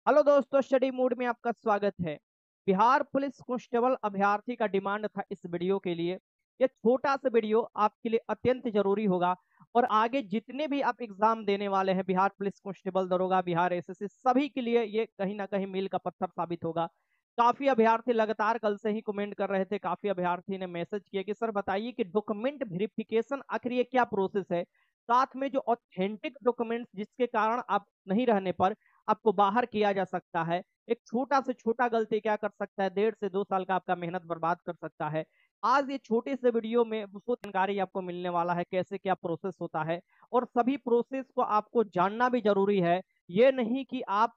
Hello दोस्तों, study mood में आपका स्वागत है। बिहार पुलिस कांस्टेबल अभ्यर्थी का डिमांड था इस वीडियो के लिए। ये छोटा सा वीडियो आपके लिए अत्यंत जरूरी होगा और आगे जितने भी आप एग्जाम देने वाले हैं, बिहार पुलिस कांस्टेबल, दरोगा, बिहार एसएससी, सभी के लिए ये कहीं ना कहीं मील का पत्थर साबित होगा। काफी अभ्यर्थी लगातार कल से ही कमेंट कर रहे थे, काफी अभ्यर्थी ने मैसेज किया कि सर बताइए कि डॉक्यूमेंट वेरिफिकेशन आखिर ये क्या प्रोसेस है। साथ में जो ऑथेंटिक डॉक्यूमेंट्स जिसके कारण आप नहीं रहने पर आपको बाहर किया जा सकता है। एक छोटा से छोटा गलती क्या कर सकता है, 1.5 से 2 साल का आपका मेहनत बर्बाद कर सकता है। आज ये छोटे से वीडियो में बहुत जानकारी आपको मिलने वाला है, कैसे क्या प्रोसेस होता है और सभी प्रोसेस को आपको जानना भी जरूरी है। ये नहीं कि आप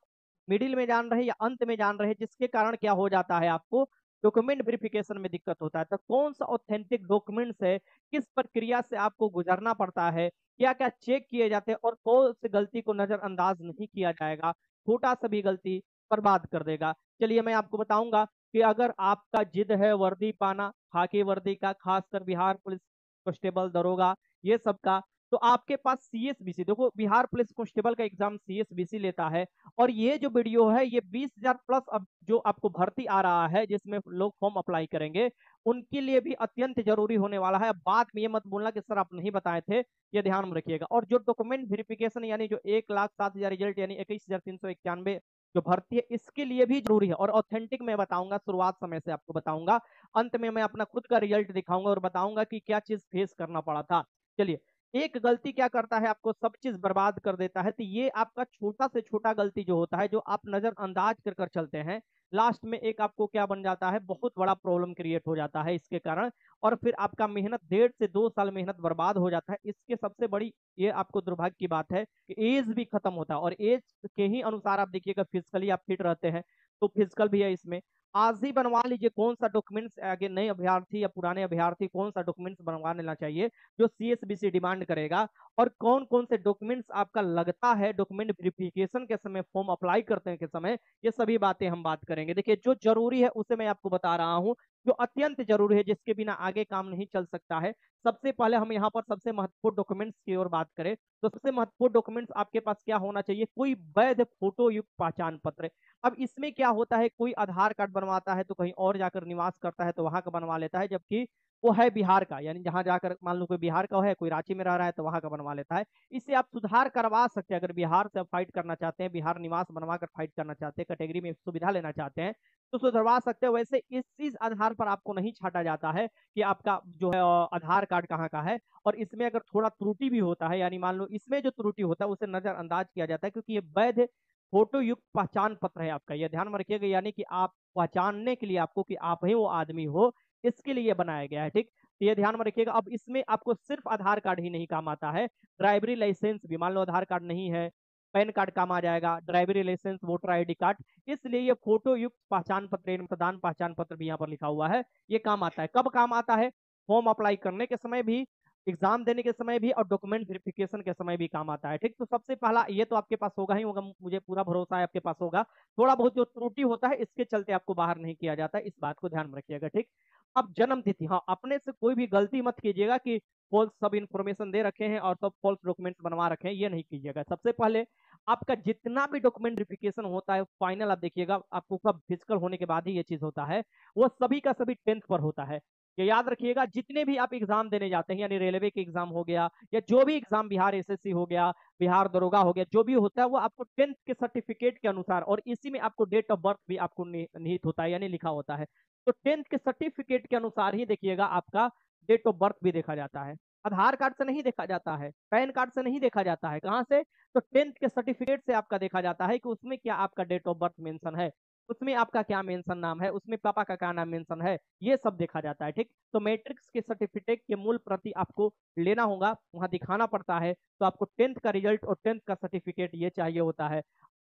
मिडिल में जान रहे हैं या अंत में जान रहे हैं, जिसके कारण क्या हो जाता है, आपको डॉक्यूमेंट वेरिफिकेशन में दिक्कत होता है। तो कौन सा ऑथेंटिक डॉक्यूमेंट्स है, किस प्रक्रिया से आपको गुजरना पड़ता है, क्या क्या चेक किए जाते हैं और कौन सी गलती को नजरअंदाज नहीं किया जाएगा, छोटा सा भी गलती बर्बाद कर देगा। चलिए मैं आपको बताऊंगा कि अगर आपका जिद है वर्दी पाना, खाकी वर्दी का, खासकर बिहार पुलिस कांस्टेबल, दरोगा, ये सब का, तो आपके पास सीएसबीसी, देखो बिहार पुलिस कांस्टेबल का एग्जाम सीएसबीसी लेता है। और ये जो वीडियो है ये 20,000 प्लस अब जो आपको भर्ती आ रहा है, जिसमें लोग फॉर्म अप्लाई करेंगे, उनके लिए भी अत्यंत जरूरी होने वाला है। अब बात में ये मत बोलना कि सर आप नहीं बताए थे, ये ध्यान में रखिएगा। और जो डॉक्यूमेंट वेरिफिकेशन यानी जो 1,07,000 रिजल्ट यानी 21,391 जो भर्ती है, इसके लिए भी जरूरी है। और ऑथेंटिक मैं बताऊंगा, शुरुआत समय से आपको बताऊंगा, अंत में मैं अपना खुद का रिजल्ट दिखाऊंगा और बताऊंगा कि क्या चीज फेस करना पड़ा था। चलिए, एक गलती क्या करता है, आपको सब चीज बर्बाद कर देता है। तो ये आपका छोटा से छोटा गलती जो होता है, जो आप नजरअंदाज कर कर चलते हैं, लास्ट में एक आपको क्या बन जाता है, बहुत बड़ा प्रॉब्लम क्रिएट हो जाता है इसके कारण। और फिर आपका मेहनत 1.5 से 2 साल मेहनत बर्बाद हो जाता है। इसके सबसे बड़ी ये आपको दुर्भाग्य की बात है कि एज भी खत्म होता है, और एज के ही अनुसार आप देखिएगा फिजिकली आप फिट रहते हैं, तो फिजिकल भी है इसमें। आज ही बनवा लीजिए कौन सा डॉक्यूमेंट्स, आगे नए अभ्यर्थी या पुराने अभ्यर्थी कौन सा डॉक्यूमेंट्स बनवा लेना चाहिए जो सीएसबीसी डिमांड करेगा, और कौन कौन से डॉक्यूमेंट्स आपका लगता है डॉक्यूमेंट वेरिफिकेशन के समय, फॉर्म अप्लाई करते हैं के समय, ये सभी बातें हम बात करेंगे। देखिए, जो जरूरी है उसे मैं आपको बता रहा हूँ, जो अत्यंत जरूरी है, जिसके बिना आगे काम नहीं चल सकता है। सबसे पहले हम यहाँ पर सबसे महत्वपूर्ण डॉक्यूमेंट्स की ओर बात करें, तो सबसे महत्वपूर्ण डॉक्यूमेंट्स आपके पास क्या होना चाहिए, कोई वैध फोटो युक्त पहचान पत्र। अब इसमें क्या होता है, कोई आधार कार्ड बनवाता है तो कहीं और जाकर निवास करता है तो वहां का बनवा लेता है, जबकि वो है बिहार का, यानी जहां जाकर मान लो कोई बिहार का है, कोई रांची में रह रहा है तो वहां का बनवा लेता है। इससे आप सुधार करवा सकते हैं। अगर बिहार से आप फाइट करना चाहते हैं, बिहार निवास बनवा कर फाइट करना चाहते हैं, कैटेगरी में सुविधा लेना चाहते हैं, तो सुधरवा सकते हैं। वैसे इस चीज आधार पर आपको नहीं छाटा जाता है कि आपका जो है आधार कार्ड कहाँ का है। और इसमें अगर थोड़ा त्रुटि भी होता है, यानी मान लो इसमें जो त्रुटि होता है उसे नजरअंदाज किया जाता है, क्योंकि ये वैध फोटो युक्त पहचान पत्र है आपका, यह ध्यान में रखिएगा। यानी कि आप पहचानने के लिए आपको कि आप ही वो आदमी हो, इसके लिए बनाया गया है, ठीक। तो ये ध्यान में रखिएगा। अब इसमें आपको सिर्फ आधार कार्ड ही नहीं काम आता है, ड्राइवरी लाइसेंस भी, मान लो आधार कार्ड नहीं है, पैन कार्ड काम आ जाएगा, ड्राइवरी लाइसेंस, वोटर आईडी कार्ड। इसलिए ये फोटो युक्त पहचान पत्र, मतदान पहचान पत्र भी यहाँ पर लिखा हुआ है, ये काम आता है। कब काम आता है, फॉर्म अप्लाई करने के समय भी, एग्जाम देने के समय भी, और डॉक्यूमेंट वेरिफिकेशन के समय भी काम आता है, ठीक। तो सबसे पहला ये तो आपके पास होगा ही होगा, मुझे पूरा भरोसा है आपके पास होगा। थोड़ा बहुत जो त्रुटि होता है इसके चलते आपको बाहर नहीं किया जाता है, इस बात को ध्यान में रखिएगा, ठीक। अब जन्म तिथि, हाँ, अपने से कोई भी गलती मत कीजिएगा कि फॉल्स सब इंफॉर्मेशन दे रखे हैं और सब फॉल्स डॉक्यूमेंट्स बनवा रखे हैं, ये नहीं कीजिएगा। सबसे पहले आपका जितना भी डॉक्यूमेंट वेरिफिकेशन होता है फाइनल, आप देखिएगा आपको कब फिजिकल होने के बाद ही ये चीज होता है, वो सभी का सभी 10th पर होता है। ये याद रखिएगा, जितने भी आप एग्जाम देने जाते हैं, यानी रेलवे के एग्जाम हो गया या जो भी एग्जाम, बिहार एसएससी हो गया, बिहार दरोगा हो गया, जो भी होता है वो आपको 10th के सर्टिफिकेट के अनुसार, और इसी में आपको डेट ऑफ बर्थ भी आपको निहित होता है, यानी लिखा होता है। तो 10th के सर्टिफिकेट के अनुसार ही देखिएगा आपका डेट ऑफ बर्थ भी देखा जाता है। आधार कार्ड से नहीं देखा जाता है, पैन कार्ड से नहीं देखा जाता है, कहाँ से, तो 10th के सर्टिफिकेट से आपका देखा जाता है कि उसमें क्या आपका डेट ऑफ बर्थ मेंशन है, उसमें आपका क्या मेंशन नाम है, उसमें पापा का क्या नाम मेंशन है, ये सब देखा जाता है, ठीक। तो मैट्रिक्स के सर्टिफिकेट के मूल प्रति आपको लेना होगा, वहां दिखाना पड़ता है। तो आपको 10th का रिजल्ट और 10th का सर्टिफिकेट ये चाहिए होता है।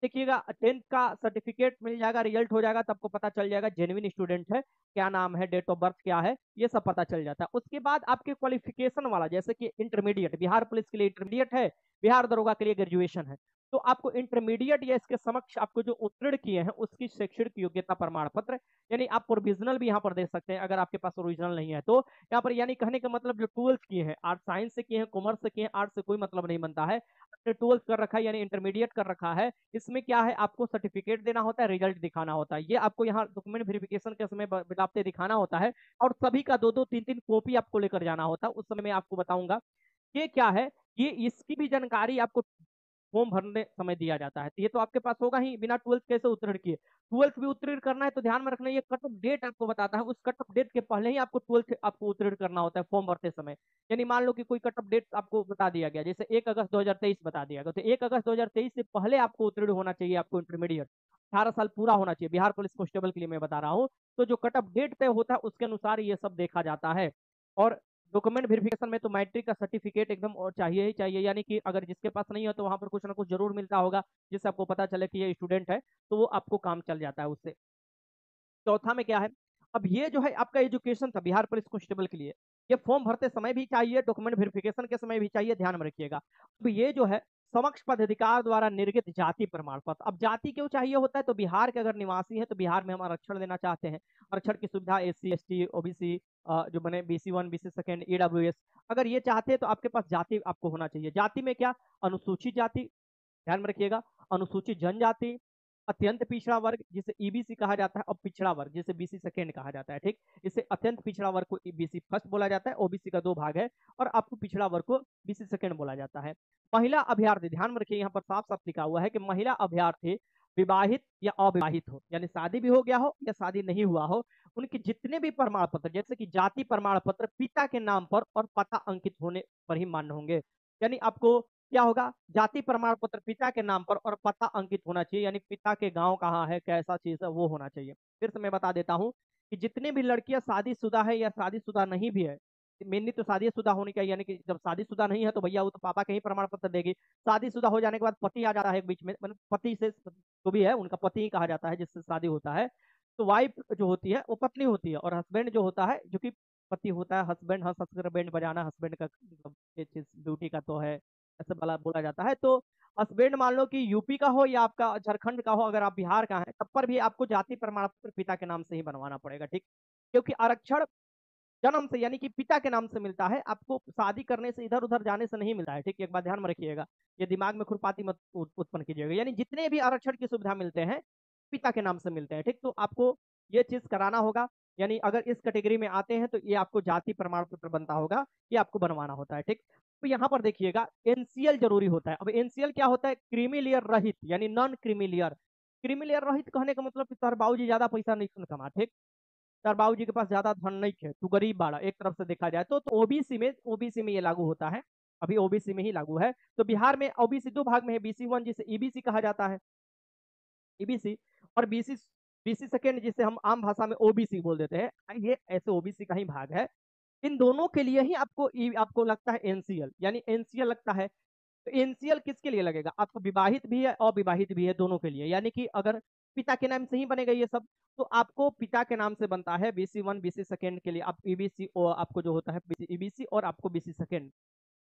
देखिएगा, 10th का सर्टिफिकेट मिल जाएगा, रिजल्ट हो जाएगा, तो आपको पता चल जाएगा जेन्युइन स्टूडेंट है, क्या नाम है, डेट ऑफ बर्थ क्या है, ये सब पता चल जाता है। उसके बाद आपके क्वालिफिकेशन वाला, जैसे कि इंटरमीडिएट, बिहार पुलिस के लिए इंटरमीडिएट है, बिहार दरोगा के लिए ग्रेजुएशन है, तो आपको इंटरमीडिएट या इसके समक्ष आपको जो उत्तीर्ण किए हैं उसकी शैक्षणिक योग्यता प्रमाण पत्र, यानी आप प्रोविजनल भी यहाँ पर दे सकते हैं अगर आपके पास ओरिजिनल नहीं है तो। यहाँ पर यानी कहने का मतलब जो 12th किए हैं, आर्ट साइंस से किए हैं, कॉमर्स से किए हैं, आर्ट से कोई मतलब नहीं बनता है। ट्वेल्थ कर रखा है यानी इंटरमीडिएट कर रखा है, इसमें क्या है आपको सर्टिफिकेट देना होता है, रिजल्ट दिखाना होता है। ये आपको यहाँ डॉक्यूमेंट वेरिफिकेशन के समय बिताते दिखाना होता है, और सभी का 2-2 3-3 कॉपी आपको लेकर जाना होता है। उस समय मैं आपको बताऊंगा ये क्या है, ये इसकी भी जानकारी आपको फॉर्म भरने समय दिया जाता है। तो ये तो आपके पास होगा ही, बिना ट्वेल्थ कैसे उत्तीर्ण किए। ट्वेल्थ भी उत्तीर्ण करना है तो ध्यान में रखना, ये कट ऑफ डेट आपको बताता है, उस कट ऑफ डेट के पहले ही आपको ट्वेल्थ आपको उत्तीर्ण करना होता है फॉर्म भरते समय। यानी मान लो कि कोई कट ऑफ डेट आपको बता दिया गया, जैसे 1 अगस्त 2023 बता दिया गया, तो 1 अगस्त 2023 से पहले आपको उत्तीर्ण होना चाहिए, आपको इंटरमीडिएट 18 साल पूरा होना चाहिए। बिहार पुलिस कांस्टेबल के लिए मैं बता रहा हूँ। तो जो कट ऑफ डेट तय होता है उसके अनुसार ये सब देखा जाता है। और डॉक्यूमेंट वेरिफिकेशन में तो मैट्रिक का सर्टिफिकेट एकदम और चाहिए ही चाहिए, यानी कि अगर जिसके पास नहीं है तो वहां पर कुछ ना कुछ जरूर मिलता होगा जिससे आपको पता चले कि ये स्टूडेंट है, तो वो आपको काम चल जाता है उससे। चौथा में क्या है, अब ये जो है आपका एजुकेशन था बिहार पुलिस कांस्टेबल के लिए, ये फॉर्म भरते समय भी चाहिए, डॉक्यूमेंट वेरिफिकेशन के समय भी चाहिए, ध्यान में रखिएगा। अब ये जो है समक्ष पदाधिकार द्वारा निर्गत जाति प्रमाण पत्र। अब जाति क्यों चाहिए होता है, तो बिहार के अगर निवासी है तो बिहार में हम आरक्षण लेना चाहते हैं, आरक्षण की सुविधा SC ST OBC जो बने BC1 BC2 EWS, अगर ये चाहते हैं तो आपके पास जाति आपको होना चाहिए। जाति में क्या, अनुसूचित जाति, ध्यान में रखिएगा, अनुसूचित जनजाति, अत्यंत पिछड़ा वर्ग जिसे EBC कहा जाता है, और पिछड़ा वर्ग जिसे BC सेकेंड कहा जाता है। ठीक, इसे अत्यंत पिछड़ा वर्ग को BC फर्स्ट बोला जाता है, OBC का 2 भाग है, और आपको पिछड़ा वर्ग को BC सेकेंड बोला जाता है। महिला अभ्यर्थी, ध्यान में रखिए यहाँ पर साफ साफ लिखा हुआ है कि महिला अभ्यर्थी विवाहित या अविवाहित हो, यानी शादी भी हो गया हो या शादी नहीं हुआ हो, उनके जितने भी प्रमाण पत्र जैसे कि जाति प्रमाण पत्र पिता के नाम पर और पता अंकित होने पर ही मान्य होंगे। यानी आपको क्या होगा, जाति प्रमाण पत्र पिता के नाम पर और पता अंकित होना चाहिए, यानी पिता के गांव कहाँ है, कैसा चीज है, वो होना चाहिए। फिर से मैं बता देता हूँ कि जितने भी लड़कियां शादीशुदा है या शादीशुदा नहीं भी है, मेनली तो शादीशुदा होनी चाहिए, यानी कि जब शादीशुदा नहीं है तो भैया वो तो पापा के ही प्रमाण पत्र देगी। शादीशुदा हो जाने के बाद पति आ जाता है बीच में, मतलब पति से जो भी है उनका पति ही कहा जाता है जिससे शादी होता है। तो वाइफ जो होती है वो पत्नी होती है, और हस्बैंड जो होता है जो कि पति होता है। हस्बैंड, हंस हंस कर बैंड बजाना हस्बैंड का मतलब ये चीज ड्यूटी का तो है, ऐसे बोला जाता है। तो हस्बैंड मान लो कि यूपी का हो या आपका झारखंड का हो, अगर आप बिहार का है तब पर भी आपको जाति प्रमाण पत्र पिता के नाम से ही बनवाना पड़ेगा। ठीक, क्योंकि आरक्षण जन्म से यानी कि पिता के नाम से मिलता है, आपको शादी करने से इधर उधर जाने से नहीं मिलता है। ठीक, एक बात ध्यान में रखिएगा, ये दिमाग में खुरपाती मत उत्पन्न कीजिएगा। यानी जितने भी आरक्षण की सुविधा मिलते हैं पिता के नाम से मिलते हैं। ठीक, तो आपको ये चीज कराना होगा, यानी अगर इस कैटेगरी में आते हैं तो ये आपको जाति प्रमाण पत्र बनता होगा, ये आपको बनवाना होता है। ठीक, तो यहाँ पर देखिएगा NCL जरूरी होता है। अब NCL क्या होता है, क्रीमी लेयर रहित यानी non creamy layer. Creamy layer रहित कहने का मतलब कि तार बाबूजी ज्यादा पैसा नहीं कमा, ठीक, तार बाबूजी के पास ज्यादा धन नहीं है, तू गरीब बाड़ा, एक तरफ से देखा जाए तो ओबीसी में ये लागू होता है, अभी ओबीसी में ही लागू है। तो बिहार में ओबीसी 2 भाग में है, BC1 जिसे EBC कहा जाता है, EBC, और BC सेकेंड जिसे हम आम भाषा में OBC बोल देते हैं, ये ऐसे OBC का ही भाग है। इन दोनों के लिए ही आपको लगता है NCL, यानी NCL लगता है। तो NCL किसके लिए लगेगा, आपको विवाहित भी है अविवाहित भी है, दोनों के लिए। यानी कि अगर पिता के नाम से ही बनेगा ये सब, तो आपको पिता के नाम से बनता है BC1 BC सेकेंड के लिए आप EBC, और आपको जो होता है EBC, और आपको BC सेकेंड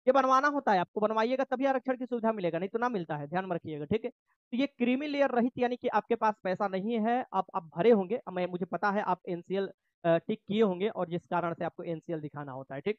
ये बनवाना होता है। आपको बनवाइएगा तभी आरक्षण की सुविधा मिलेगा, नहीं तो ना मिलता है, ध्यान में रखिएगा। ठीक है, तो ये क्रीमी लेयर रहित यानी कि आपके पास पैसा नहीं है, आप भरे होंगे, मुझे पता है आप NCL टिक किए होंगे, और जिस कारण से आपको NCL दिखाना होता है। ठीक,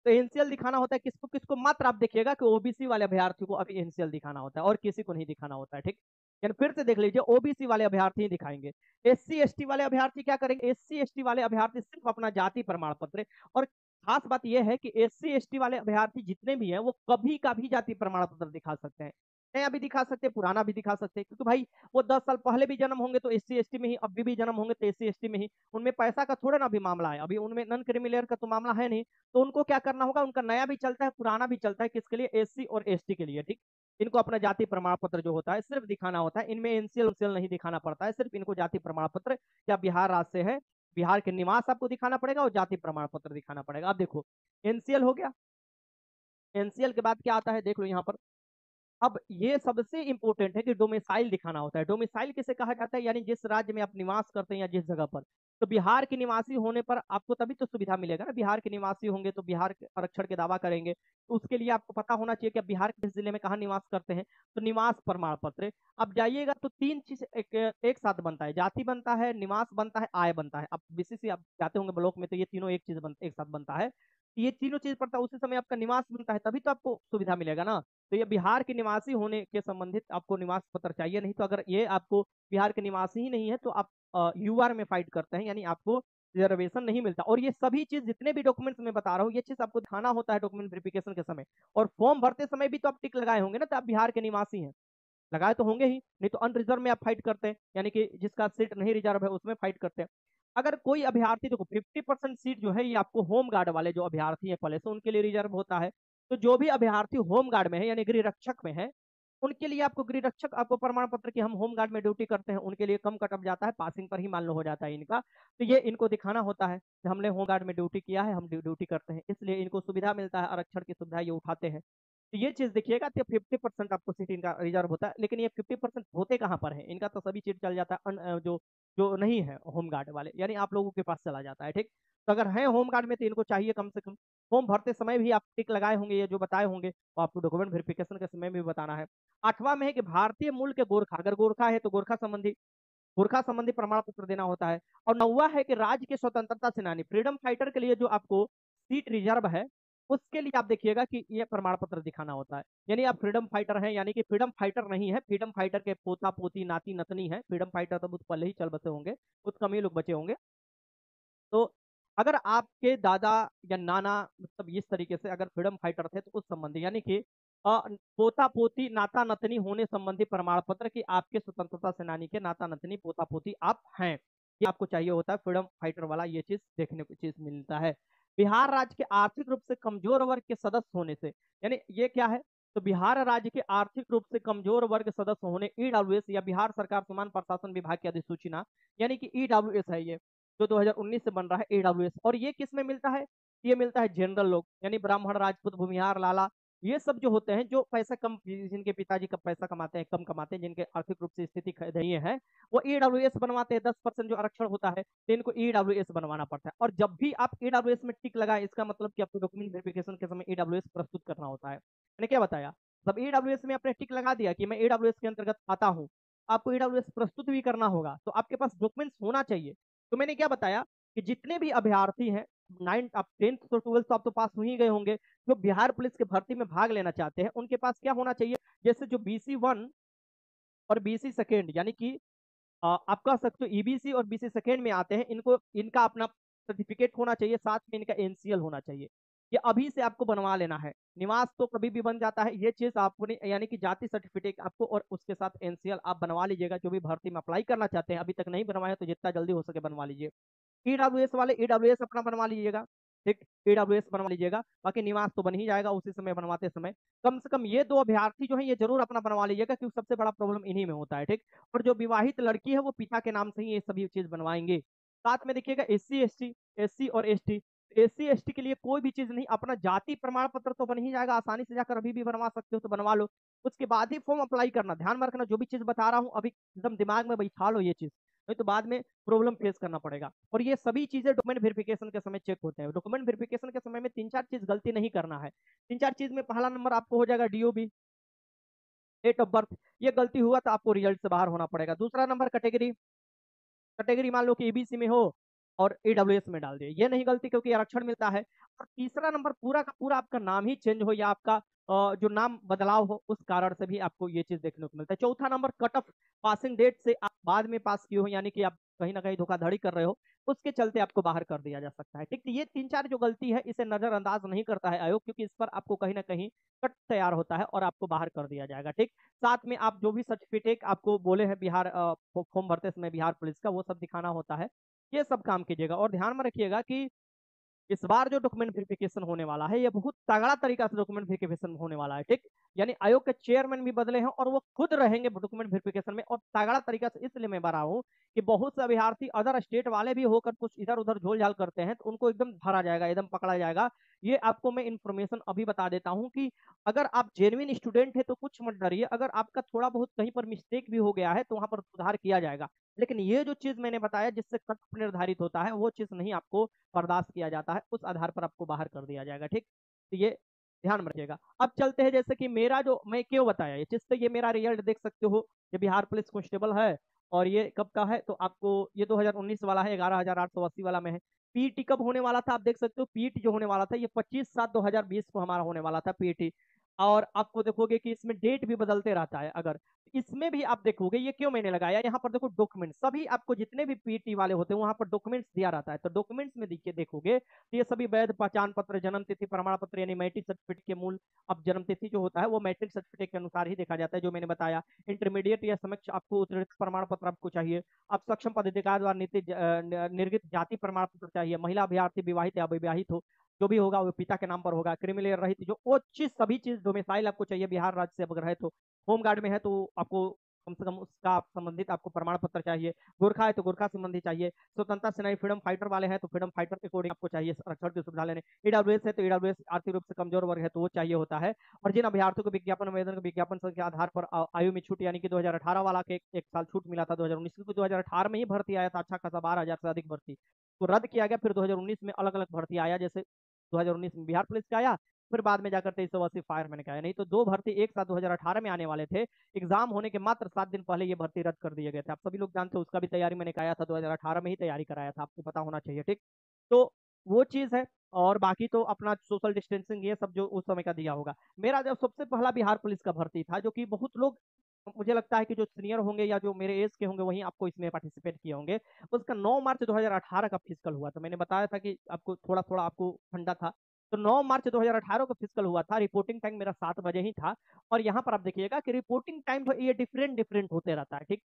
तो NCL दिखाना होता है किसको किसको, मात्र आप देखिएगा कि OBC वाले अभ्यर्थी को अभी NCL दिखाना होता है, और किसी को नहीं दिखाना होता है। ठीक, यानी फिर से देख लीजिए, OBC वाले अभ्यर्थी ही दिखाएंगे। SC ST वाले अभ्यर्थी क्या करेंगे, SC ST वाले अभ्यर्थी सिर्फ अपना जाति प्रमाण पत्र, और खास बात यह है कि SC ST वाले अभ्यर्थी जितने भी हैं वो कभी का भी जाति प्रमाण पत्र दिखा सकते हैं, नया भी दिखा सकते हैं, पुराना भी दिखा सकते हैं, क्योंकि भाई वो 10 साल पहले भी जन्म होंगे तो SC ST में ही, अभी भी जन्म होंगे तो SC ST में ही, उनमें पैसा का थोड़ा ना भी मामला है, अभी उनमें नॉन क्रिमिलेयर का तो मामला है नहीं। तो उनको क्या करना होगा, उनका नया भी चलता है पुराना भी चलता है, किसके लिए, SC और ST के लिए। ठीक, इनको अपना जाति प्रमाण पत्र जो होता है सिर्फ दिखाना होता है, इनमें NCL नहीं दिखाना पड़ता है, सिर्फ इनको जाति प्रमाण पत्र, क्या बिहार राज्य से है, बिहार के निवास आपको दिखाना पड़ेगा, और जाति प्रमाण पत्र दिखाना पड़ेगा। अब देखो NCL हो गया, NCL के बाद क्या आता है देख लो यहाँ पर। अब ये सबसे इंपॉर्टेंट है कि डोमिसाइल दिखाना होता है। डोमिसाइल किसे कहा जाता है, यानी जिस राज्य में आप निवास करते हैं या जिस जगह पर। तो बिहार के निवासी होने पर आपको तभी तो सुविधा मिलेगा ना, बिहार के निवासी होंगे तो बिहार के आरक्षण के दावा करेंगे, तो उसके लिए आपको पता होना चाहिए कि आप बिहार के जिले में कहाँ निवास करते हैं। तो निवास प्रमाण पत्र अब जाइएगा तो 3 चीज एक साथ बनता है, जाति बनता है, निवास बनता है, आय बनता है। अब BCC आप जाते होंगे ब्लॉक में तो ये तीनों एक चीज एक साथ बनता है। ये तीनों चीज पड़ता है, उसी समय आपका निवास बनता है, तभी तो आपको सुविधा मिलेगा ना। तो ये बिहार के निवासी होने के संबंधित आपको निवास पत्र चाहिए, नहीं तो अगर ये आपको बिहार के निवासी ही नहीं है तो आप यूआर में फाइट करते हैं, यानी आपको रिजर्वेशन नहीं मिलता। और ये सभी चीज जितने भी डॉक्यूमेंट्स मैं बता रहा हूँ, ये चीज आपको दिखाना होता है डॉक्यूमेंट वेरिफिकेशन के समय। और फॉर्म भरते समय भी तो आप टिक लगाए होंगे ना, तो आप बिहार के निवासी हैं, लगाए तो होंगे ही, नहीं तो अनरिजर्व में आप फाइट करते हैं, यानी कि जिसका सीट नहीं रिजर्व है उसमें फाइट करते हैं। अगर कोई अभ्यर्थी, देखो 50% सीट जो है ये आपको होम गार्ड वाले जो अभ्यर्थी है पहले से उनके लिए रिजर्व होता है। तो जो भी अभ्यर्थी होम गार्ड में है यानी गृह रक्षक में है, उनके लिए आपको गृह रक्षक आपको प्रमाण पत्र कि हम होम गार्ड में ड्यूटी करते हैं, उनके लिए कम कट ऑफ जाता है, पासिंग पर ही मान लो हो जाता है इनका। तो ये इनको दिखाना होता है कि हमने होम गार्ड में ड्यूटी किया है, हम ड्यूटी करते हैं, इसलिए इनको सुविधा मिलता है, आरक्षण की सुविधा ये उठाते हैं। तो ये चीज देखिएगा, तो 50% आपको सीट इनका रिजर्व होता है, लेकिन ये 50% होते कहाँ पर है इनका, तो सभी सीट चल जाता है जो जो नहीं है होम गार्ड वाले, यानी आप लोगों के पास चला जाता है, ठीक। तो अगर है होम गार्ड में तो इनको चाहिए कम से कम, फॉर्म भरते समय भी आप टिक लगाए होंगे, ये जो बताए होंगे, तो आपको डॉक्यूमेंट वेरिफिकेशन के समय भी बताना है। 8वां में है कि भारतीय मूल के गोरखा, अगर गोरखा है तो गोरखा संबंधी प्रमाण पत्र देना होता है। और 9वां है कि राज्य के स्वतंत्रता सेनानी, फ्रीडम फाइटर के लिए जो आपको सीट रिजर्व है, उसके लिए आप देखिएगा कि ये प्रमाण पत्र दिखाना होता है। यानी आप फ्रीडम फाइटर हैं, यानी कि फ्रीडम फाइटर नहीं है, फ्रीडम फाइटर के पोता पोती नाती नतनी है, फ्रीडम फाइटर तो बहुत पहले ही चल बसे होंगे, बहुत कम ही लोग बचे होंगे। तो अगर आपके दादा या नाना मतलब इस तरीके से अगर फ्रीडम फाइटर थे तो उस संबंधी, यानी कि पोता पोती नाता नतनी होने संबंधी प्रमाण पत्र कि आपके स्वतंत्रता सेनानी के नाता नतनी पोता पोती आप हैं, ये आपको चाहिए होता है फ्रीडम फाइटर वाला, ये चीज देखने को चीज मिलता है। बिहार राज्य के आर्थिक रूप से कमजोर वर्ग के सदस्य होने से, यानी ये क्या है, तो बिहार राज्य के आर्थिक रूप से कमजोर वर्ग सदस्य होने, ईडब्ल्यूएस या बिहार सरकार समान प्रशासन विभाग की अधिसूचना, यानी कि ईडब्ल्यूएस है ये, जो 2019 से बन रहा है ईडब्ल्यूएस। और ये किस में मिलता है, ये मिलता है जनरल लोग, यानी ब्राह्मण राजपूत भूमिहार लाला, ये सब जो होते हैं जो पैसा कम, जिनके पिताजी का पैसा कमाते हैं, कम कमाते हैं, जिनके आर्थिक रूप से स्थिति नहीं है, वो ईडब्ल्यूएस बनवाते हैं। 10% जो आरक्षण होता है तो इनको ईडब्ल्यूएस बनवाना पड़ता है। और जब भी आप ईडब्ल्यूएस में टिक लगाए, इसका मतलब कि आपको डॉक्यूमेंट वेरिफिकेशन के समय ईडब्ल्यूएस प्रस्तुत करना होता है। मैंने क्या बताया, जब ईडब्ल्यूएस में आपने टिक लगा दिया कि मैं ईडब्ल्यूएस के अंतर्गत आता हूँ, आपको ईडब्ल्यूएस प्रस्तुत भी करना होगा, तो आपके पास डॉक्यूमेंट्स होना चाहिए। तो मैंने क्या बताया कि जितने भी अभ्यर्थी हैं, 9 आप 10th तो 12th तो आप तो पास हो ही गए होंगे, जो बिहार पुलिस के भर्ती में भाग लेना चाहते हैं उनके पास क्या होना चाहिए, जैसे जो BC1 और BC सेकेंड, यानी कि आप कह सकते हो ईबीसी और बीसी सेकेंड में आते हैं, इनको इनका अपना सर्टिफिकेट होना चाहिए, साथ में इनका एनसीएल होना चाहिए। ये अभी से आपको बनवा लेना है, निवास तो कभी भी बन जाता है, ये चीज आपको नहीं, यानी कि जाति सर्टिफिकेट आपको और उसके साथ एनसीएल आप बनवा लीजिएगा, जो भी भर्ती में अप्लाई करना चाहते हैं, अभी तक नहीं बनवाया तो जितना जल्दी हो सके बनवा लीजिए। ईडब्ल्यूएस वाले ईडब्ल्यूएस अपना बनवा लीजिएगा, ठीक, ईडब्ल्यूएस बनवा लीजिएगा, बाकी निवास तो बन ही जाएगा उसी समय बनवाते समय। कम से कम ये दो अभ्यर्थी जो है ये जरूर अपना बनवा लीजिएगा, क्योंकि सबसे बड़ा प्रॉब्लम इन्हीं में होता है, ठीक। और जो विवाहित लड़की है वो पिता के नाम से ही ये सभी चीज बनवाएंगे। साथ में देखिएगा एससी और एसटी, एससी एसटी के लिए कोई भी चीज नहीं, अपना जाति प्रमाण पत्र तो बन ही जाएगा, आसानी से जाकर अभी भी बनवा सकते हो तो बनवा लो। उसके बाद ही फॉर्म अप्लाई करना, ध्यान में रखना, जो भी चीज बता रहा हूँ अभी एकदम दिमाग में बैठा लो ये चीज, नहीं तो बाद में प्रॉब्लम फेस करना पड़ेगा। और ये सभी चीजें डॉक्यूमेंट वेरिफिकेशन के समय चेक होते हैं। डॉक्यूमेंट वेरिफिकेशन के समय में 3-4 चीज गलती नहीं करना है। 3-4 चीज में पहला नंबर आपको हो जाएगा डीओबी, डेट ऑफ बर्थ, ये गलती हुआ तो आपको रिजल्ट से बाहर होना पड़ेगा। दूसरा नंबर कैटेगरी, कैटेगरी मान लो कि ईबीसी में हो और ईडब्ल्यूएस में डाल दिए, ये नहीं गलती क्योंकि आरक्षण मिलता है। और तीसरा नंबर पूरा का पूरा आपका नाम ही चेंज हो या आपका जो नाम बदलाव हो, उस कारण से भी आपको ये चीज देखने को मिलता है। चौथा number cut off, passing date से आप बाद में पास किए हो, यानी कि आप कहीं ना कहीं धोखाधड़ी कर रहे हो, उसके चलते आपको बाहर कर दिया जा सकता है, ठीक। तो ये 3-4 जो गलती है इसे नजरअंदाज नहीं करता है आयोग, क्योंकि इस पर आपको कहीं ना कहीं कट तैयार होता है और आपको बाहर कर दिया जाएगा, ठीक। साथ में आप जो भी सर्टिफिकेट आपको बोले हैं बिहार फॉर्म भरते समय बिहार पुलिस का, वो सब दिखाना होता है। ये सब काम कीजिएगा और ध्यान में रखिएगा कि इस बार जो डॉक्यूमेंट वेरिफिकेशन होने वाला है ये बहुत तगड़ा तरीका से डॉक्यूमेंट वेरिफिकेशन होने वाला है, ठीक। यानी आयोग के चेयरमैन भी बदले हैं और वो खुद रहेंगे डॉक्यूमेंट वेरिफिकेशन में, और तगड़ा तरीका से इसलिए मैं बता रहा हूँ कि बहुत से अभ्यर्थी अदर स्टेट वाले भी होकर कुछ इधर उधर झोल झाल करते हैं, तो उनको एकदम धरा जाएगा, एकदम पकड़ा जाएगा। ये आपको मैं इन्फॉर्मेशन अभी बता देता हूँ कि अगर आप जेन्युइन स्टूडेंट है तो कुछ मत डरिए, अगर आपका थोड़ा बहुत कहीं पर मिस्टेक भी हो गया है तो वहां पर सुधार किया जाएगा। लेकिन ये जो चीज मैंने बताया जिससे कट निर्धारित होता है, वो चीज नहीं आपको बर्दाश्त किया जाता है, उस आधार पर आपको बाहर कर दिया जाएगा, ठीक। तो ये ध्यान में रखिएगा। अब चलते हैं, जैसे कि मेरा जो मैं क्यों बताया ये चीज, तो ये मेरा रिजल्ट देख सकते हो, ये बिहार पुलिस कांस्टेबल है और ये कब का है, तो आपको ये 2019 वाला है, 11,880 वाला में है। पीटी कब होने वाला था आप देख सकते हो, पीटी जो होने वाला था ये 25/7/2020 को हमारा होने वाला था पीटी। और आपको देखोगे कि इसमें डेट भी बदलते रहता है। अगर इसमें भी आप देखोगे ये क्यों मैंने लगाया, यहाँ पर देखो डॉक्यूमेंट, सभी आपको जितने भी पीटी वाले होते हैं वहां पर डॉक्यूमेंट्स दिया रहता है। तो डॉक्यूमेंट्स में देखिए देखोगे तो ये सभी वैध पहचान पत्र, जन्म तिथि प्रमाण पत्र यानी मैट्रिक सर्टिफिकेट के मूल, अब जन्म तिथि जो होता है वो मैट्रिक सर्टिफिकेट के अनुसार ही देखा जाता है, जो मैंने बताया। इंटरमीडिएट या समक्ष आपको उत्तीर्ण प्रमाण पत्र आपको चाहिए। अब सक्षम पदाधिकारी द्वारा निर्गत जाति प्रमाण पत्र चाहिए। महिला अभ्यर्थी विवाहित या अविवाहित हो, जो भी होगा वो पिता के नाम पर होगा। क्रिमिनल रहित जो वो चीज, सभी चीज डोमिसाइल आपको चाहिए बिहार राज्य से अगर है तो। होमगार्ड में है तो आपको कम से कम उसका संबंधित आपको प्रमाण पत्र चाहिए। गोरखा है तो गोरखा संबंधी चाहिए। स्वतंत्रता सेनानी फ्रीडम फाइटर वाले हैं तो फ्रीडम फाइटर के अकॉर्डिंग आपको चाहिए आरक्षण की सुविधा लेने। ईडब्ल्यूएस है तो ईडब्ल्यूएस आर्थिक रूप से कमजोर वर्ग है तो वो चाहिए होता है। और जिन अभ्यर्थियों को विज्ञापन आवेदन के विज्ञापन के आधार पर आयु में छूट, यानी कि 2018 वाला के एक साल छूट मिला था 2019 को, 2018 में ही भर्ती आया था अच्छा खासा 12,000 से अधिक भर्ती, तो रद्द किया गया। फिर 2019 में अलग अलग भर्ती आया, जैसे 2019 में बिहार पुलिस का आया, फिर बाद में जाकर 2380 फायरमैन का आया। नहीं तो दो भर्ती एक साथ 2018 में आने वाले थे, एग्जाम होने के मात्र 7 दिन पहले ये भर्ती रद्द कर दिए गए थे। आप सभी लोग जानते हो, उसका भी तैयारी मैंने कराया था 2018 में ही तैयारी कराया था, आपको पता होना चाहिए, ठीक। तो वो चीज है। और बाकी तो अपना सोशल डिस्टेंसिंग ये सब जो उस समय का दिया होगा। मेरा जब सबसे पहला बिहार पुलिस का भर्ती था, जो कि बहुत लोग, मुझे लगता है कि जो सीनियर होंगे या जो मेरे एज के होंगे वही आपको इसमें पार्टिसिपेट किए होंगे। उसका 9 मार्च 2018 का फिजिकल हुआ था। मैंने बताया था कि आपको थोड़ा थोड़ा आपको ठंडा था। तो 9 मार्च 2018 को फिजिकल हुआ था। रिपोर्टिंग टाइम मेरा 7 बजे ही था। और यहाँ पर आप देखिएगा कि रिपोर्टिंग टाइम ये डिफरेंट डिफरेंट होते रहता है, ठीक।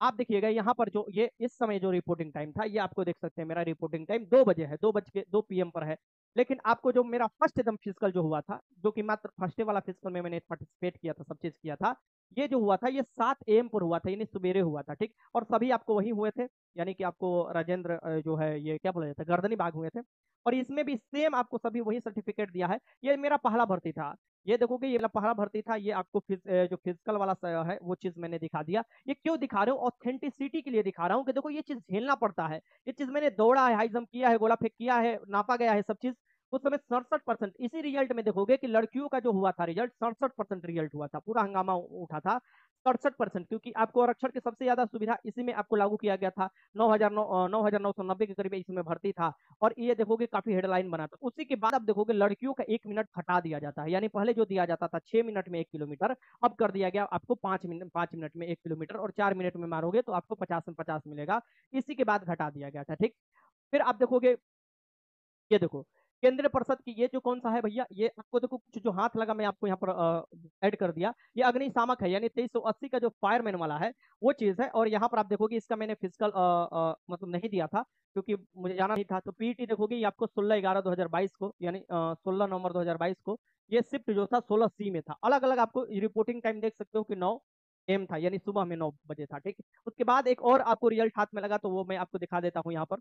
आप देखिएगा यहाँ पर जो ये इस समय जो रिपोर्टिंग टाइम था, ये आपको देख सकते हैं मेरा रिपोर्टिंग टाइम 2 बजे है, 2 PM पर है। लेकिन आपको जो मेरा फर्स्ट एकदम फिजिकल जो हुआ था, जो कि मात्र फर्स्ट वाला फिजिकल में मैंने पार्टिसिपेट किया था, सब चीज किया था, ये जो हुआ था ये 7 AM पर हुआ था, यानी सवेरे हुआ था, ठीक। और सभी आपको वही हुए थे, यानी कि आपको राजेंद्र जो है ये क्या बोला जाता है, गर्दनी बाग हुए थे। और इसमें भी सेम आपको सभी वही सर्टिफिकेट दिया है। ये मेरा पहला भर्ती था। ये देखोगे ये मेरा पहला भर्ती था। ये आपको जो फिजिकल वाला है वो चीज मैंने दिखा दिया। ये क्यों दिखा रहे हो, ऑथेंटिसिटी के लिए दिखा रहा हूँ कि देखो ये चीज झेलना पड़ता है। ये चीज मैंने दौड़ा है, हाई जंप किया है, गोला फेंक किया है, नापा गया है सब चीज। उस समय 67%, इसी रिजल्ट में देखोगे कि लड़कियों का जो हुआ था रिजल्ट, 67% रिजल्ट हुआ था, पूरा हंगामा उठा था। 67%, क्योंकि आपको आरक्षण की सबसे ज्यादा सुविधा इसी में आपको लागू किया गया था। 9,990 के करीब इसमें भर्ती था। और ये देखोगे काफी हेडलाइन बना था। उसी के बाद अब देखोगे लड़कियों का 1 मिनट घटा दिया जाता है, यानी पहले जो दिया जाता था 6 मिनट में 1 किलोमीटर, अब कर दिया गया आपको 5 मिनट में 1 किलोमीटर। और 4 मिनट में मारोगे तो आपको 50 में 50 मिलेगा। इसी के बाद घटा दिया गया था, ठीक। फिर आप देखोगे, ये देखो केंद्रीय परिषद की ये जो कौन सा है भैया, ये आपको देखो कुछ जो हाथ लगा मैं आपको यहाँ पर ऐड कर दिया। ये अग्निशामक है, यानी 2380 का जो फायरमैन वाला है वो चीज है। और यहाँ पर आप देखोगे इसका मैंने फिजिकल मतलब नहीं दिया था, क्योंकि मुझे जाना नहीं था। तो पीटी देखोगे ये आपको 16/11/2022 को, यानी 16 नवंबर 2022 को। ये शिफ्ट जो था 16C में था। अलग अलग आपको रिपोर्टिंग टाइम देख सकते हो कि 9 AM था, यानी सुबह में 9 बजे था, ठीक। उसके बाद एक और आपको रिजल्ट हाथ में लगा, तो वो मैं आपको दिखा देता हूँ यहाँ पर।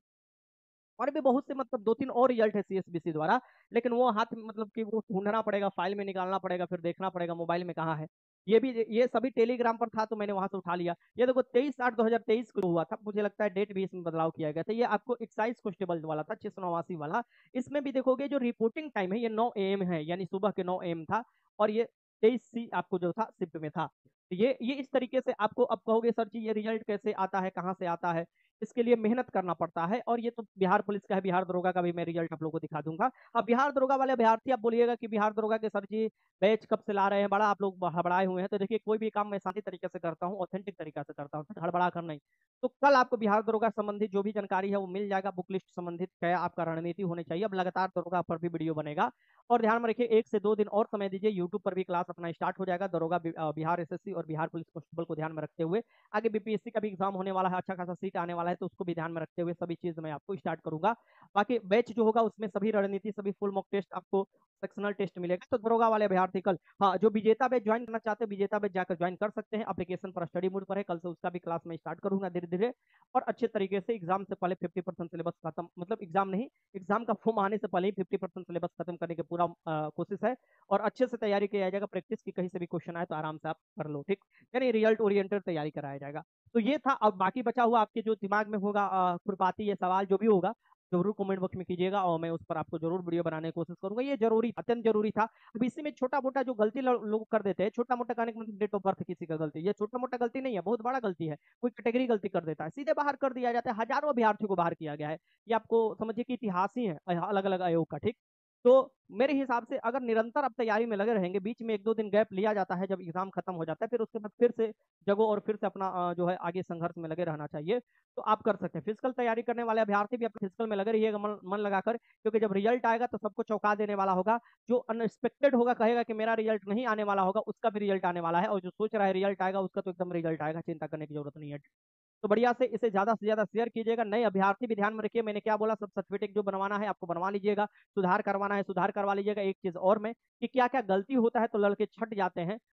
और भी बहुत से मतलब 2-3 और रिजल्ट है सीएसबीसी द्वारा, लेकिन वो हाथ में मतलब कि वो ढूंढना पड़ेगा, फाइल में निकालना पड़ेगा, फिर देखना पड़ेगा मोबाइल में कहाँ है। ये भी, ये सभी टेलीग्राम पर था तो मैंने वहां से उठा लिया। ये देखो 23/8/2023 को हुआ था, मुझे लगता है डेट भी इसमें बदलाव किया गया था। ये आपको एक्साइज कांस्टेबल वाला था, 689 वाला। इसमें भी देखोगे जो रिपोर्टिंग टाइम है ये 9 AM है, यानी सुबह के 9 AM था। और ये 23C आपको जो था शिफ्ट में था। ये इस तरीके से आपको, अब कहोगे सर जी ये रिजल्ट कैसे आता है, कहाँ से आता है। इसके लिए मेहनत करना पड़ता है। और ये तो बिहार पुलिस का है, बिहार दरोगा का भी मैं रिजल्ट आप लोगों को दिखा दूंगा। अब बिहार दरोगा वाले अभ्यर्थी आप बोलिएगा कि बिहार दरोगा के सर जी बैच कब से ला रहे हैं, बड़ा आप लोग हड़बड़ाए हुए हैं। तो देखिए कोई भी काम मैं शांति तरीके से करता हूँ, ऑथेंटिक तरीका से करता हूँ, हड़बड़ा कर नहीं। तो कल आपको बिहार दरोगा संबंधित जो भी जानकारी है वो मिल जाएगा। बुक लिस्ट संबंधित क्या आपका रणनीति होनी चाहिए। अब लगातार दरोगा पर भी वीडियो बनेगा। और ध्यान में रखिए 1 से 2 दिन और समय दीजिए, यूट्यूब पर भी क्लास अपना स्टार्ट हो जाएगा। दरोगा बिहार एसएससी और बिहार पुलिस कांस्टेबल को ध्यान में रखते हुए, आगे बीपीएससी का भी एग्जाम होने वाला है, अच्छा खासा सीट आने वाला है, तो उसको भी ध्यान में रखते हुए सभी चीज मैं आपको स्टार्ट करूंगा। बाकी बैच जो होगा उसमें सभी रणनीति, सभी फुल मॉक टेस्ट, आपको सेक्शनल टेस्ट मिलेगा। तो दरोगा वाले अभ्यर्थी कल, हाँ, जो विजेता बैच ज्वाइन करना चाहते हैं विजेता बैच जाकर ज्वाइन कर सकते हैं। एप्लीकेशन पर स्टडी मोड पर है, कल से उसका भी क्लास में स्टार्ट करूंगा धीरे धीरे। और अच्छे तरीके से एग्जाम से पहले 50% सिलेबस खत्म, मतलब एग्जाम नहीं, एग्जाम का फॉर्म आने से पहले ही 50% सिलेबस खत्म करने की पूरा कोशिश है। और अच्छे से तैयारी किया जाएगा, प्रैक्टिस की कहीं से भी क्वेश्चन आए तो आराम से आप कर लो, ठीक। यानी रिजल्ट ओरिएंटेड तैयारी कराया जाएगा। तो ये था। अब बाकी बचा हुआ आपके जो दिमाग में होगा खुरपाती ये सवाल जो भी होगा, ज़रूर कमेंट बॉक्स में कीजिएगा और मैं उस पर आपको ज़रूर वीडियो बनाने की कोशिश करूँगा। ये ज़रूरी अत्यंत ज़रूरी था। अब इसी में छोटा-मोटा जो गलती ल लोग कर देते हैं, छोटा-मोटा कहने का मतलब डेट ऑफ बर्थ किसी का गलती, ये छोटा-मोटा गलती नहीं है, बहुत बड़ा गलती है। कोई कैटेगरी गलती कर देता है, सीधे बाहर कर दिया जाता है, हज़ारों अभ्यर्थियों को बाहर किया गया है। ये आपको समझिए कि इतिहास ही है अलग-अलग आयोग का, ठीक? तो मेरे हिसाब से अगर निरंतर आप तैयारी में लगे रहेंगे, बीच में 1-2 दिन गैप लिया जाता है जब एग्ज़ाम खत्म हो जाता है, फिर उसके बाद फिर से जगो और फिर से अपना जो है आगे संघर्ष में लगे रहना चाहिए, तो आप कर सकते हैं। फिज़िकल तैयारी करने वाले अभ्यर्थी भी अपने फिज़िकल में लगे रहिएगा मन मन लगाकर, क्योंकि जब रिज़ल्ट आएगा तो सबको चौंका देने वाला होगा। जो अनएक्सपेक्टेड होगा कहेगा कि मेरा रिज़ल्ट नहीं आने वाला होगा, उसका भी रिज़ल्ट आने वाला है और जो सोच रहा है रिज़ल्ट आएगा, उसका तो एकदम रिज़ल्ट आएगा, चिंता करने की ज़रूरत नहीं है। तो बढ़िया से इसे ज़्यादा से ज़्यादा शेयर कीजिएगा। नए अभ्यर्थी भी ध्यान में रखिए, मैंने क्या बोला सब सर्टिफ़िकेट जो बनवाना है आपको बनवा लीजिएगा, सुधार करवाना है सुधार करवा लीजिएगा। एक चीज़ और मैं कि क्या-क्या गलती होता है तो लड़के छँट जाते हैं।